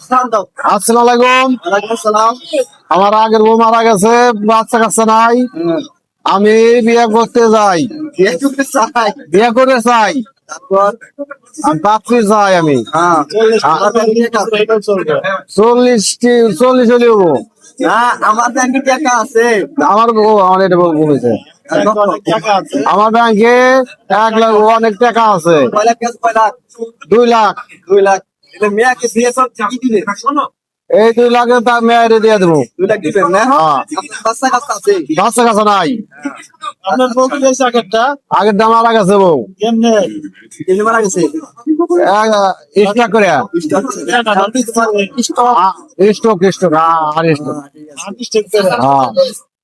আসসালামু আলাইকুম। আমার আগের বউ মারা গেছে, বাচ্চা কাচ্চা নাই। আমি বিয়ে করতে যাই, বিয়ে করে চাই, আমি পাত্রী চাই। আমি 40 হলে হবো। আমার ব্যাংকে টাকা আছে। আমার বউ আমার এটা বলেছে, আমার ব্যাংকে 1 লাখ অনেক টাকা আছে। কয় লাখ আছে? 2 লাখ। 2 লাখ। এটা মেয়াকে দিয়ে সব কি দিবে? এই 2 লাখে তার মেয়েরে দিয়ে দেবো। 2 লাখ দিবেন না? হ্যাঁ। আপনার বাচ্চা কাচ্চা আছে? বাচ্চা কাচ্চা নাই। আপনার বউ কি হয়েছে আগেরটা? আগের দাম মারা গেছে বউ, কেমনে? কেমনে মারা গেছে? স্টক করে। স্টক স্টক আর স্টক।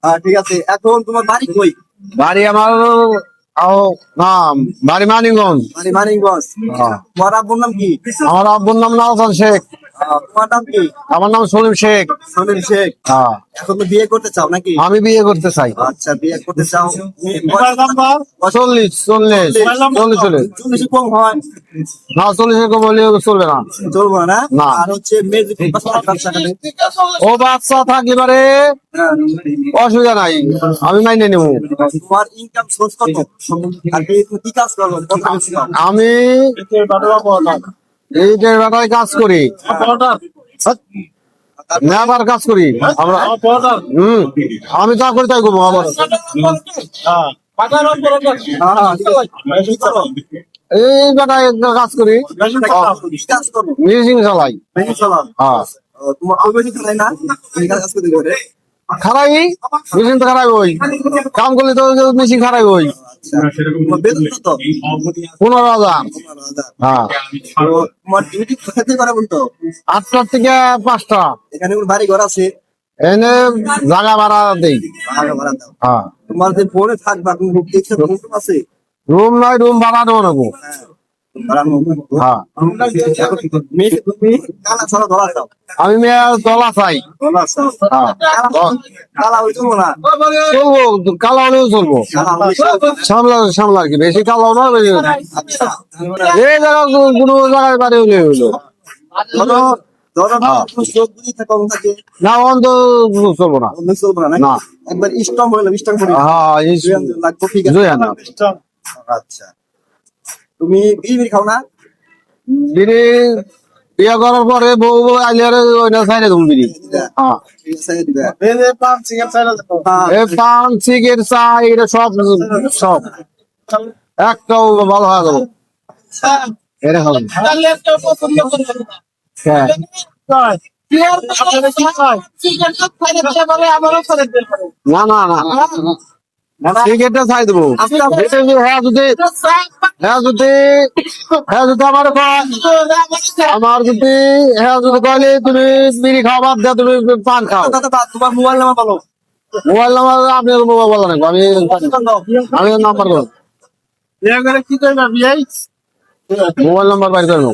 হ্যাঁ, ঠিক আছে। এখন তোমার বাড়ি কই? বাড়ি আমার নাম বাড়ি মানিকগঞ্জ। মানে মানিকগঞ্জ। হ্যাঁ। তোমার আব্বুর নাম কি? আমার আব্বুর নাম নাওসান শেখ। তোমার নাম কি? আমার নাম সলিম শেখ। সলিম শেখ। হ্যাঁ, এখন তো বিয়ে করতে চাও নাকি? আমি বিয়ে করতে চাই। আচ্ছা, বিয়ে করতে চাও। Mobile number? 40 40 কম হয়? না, 40 কম হলে চলবে না। চলবো না? না। আর হচ্ছে মেয়ে যদি বাচ্চা থাকে? ও বাচ্চা থাকলে পারে অসুবিধা নাই, আমি মাইনে নেবো। তোমার ইনকাম সোর্স কত? আর তুমি কি কাজ করো? কত বেশি পাও? আমি এইটার ব্যাপারে কাজ করি, নেবার কাজ করি আমরা। আমি যা করি তাই করবো। আমার কি করো? এই বেটায় কাজ করি, কি কাজ করো? মেশিন চালাই। মেশিন চালাও? হ্যাঁ, তোমার ওই মেশিন চালাই না? এই কাজ করতে পারে? খারাই মেশিন তো খারাই ওই কাম করলে তো মেশিন খারাই ওই। তোমার বেতন কত? 15,000। 15,000। হ্যাঁ, তো তোমার ডিউটি কোথাতে করে বলতো? 8টার থেকে 5টা। এখানে কোন বাড়ি ঘর আছে? এনে জায়গা ভাড়া দেই। ভাড়া ভাড়া দাও। হ্যাঁ, তোমার যে ফোনে থাকবা কোন রুম আছে? রুম নয়, রুম ভাড়া দেবো নেবো। ভাড়া নেবো। হ্যাঁ, মেয়ে তুমি কালা ছাড়া ধরা দাও। আমি মেয়ে দলা চাই। ধরা দাও। হ্যাঁ, কালা হইতো না? চলবো, কালো হলেও চলবো। কালা সামলা আর কি, বেশি কালো না। আচ্ছা। এই জায়গা কোনো জায়গায় বাড়ি হলে হইলো। ধরো না, চোখ বুঝি থাকে কম থাকে। না, অন্ধ চলবো না। অন্য চলবে না? না। একবার স্ট্রং হইলো, স্ট্রং করে হ্যাঁ, লাগবো। ঠিক আছে। জয়া না। আচ্ছা, তুমি বিড়ি খাও না? বিড়ি বিয়ে করার পরে বউ আইলে ওই না ছাইড়ে দেবো বিড়ি। হ্যাঁ, ঠিক আছে, দিবে। পান সিগারেট ছাড়া যাবো। এই পান সিগারেট চা এটা সব সব একটাও ভালো হয়ে যাবো। এটা হবে না। তাহলে একটা পছন্দ করবেন না। হ্যাঁ। কয়? আপনারা কি কয়? সিগারেট সব খাইলে বলে আমারও ছেড়ে দেন। না না না, সিগারেটটা ছাই দেবো। এটা যদি হ্যাঁ যদি আমার আমার যদি হ্যাঁ যদি কইলে তুমি বিড়ি খাওয়া বাদ দেয়, তুমি পান খাও। তোমার মোবাইল নাম্বার বলো। মোবাইল নাম্বার আপনার মোবাইল বলা লাগবে, আমি নাম্বার করবো। বিয়ে করে কি করবা বিয়ে? মোবাইল নাম্বার বাইর করবো।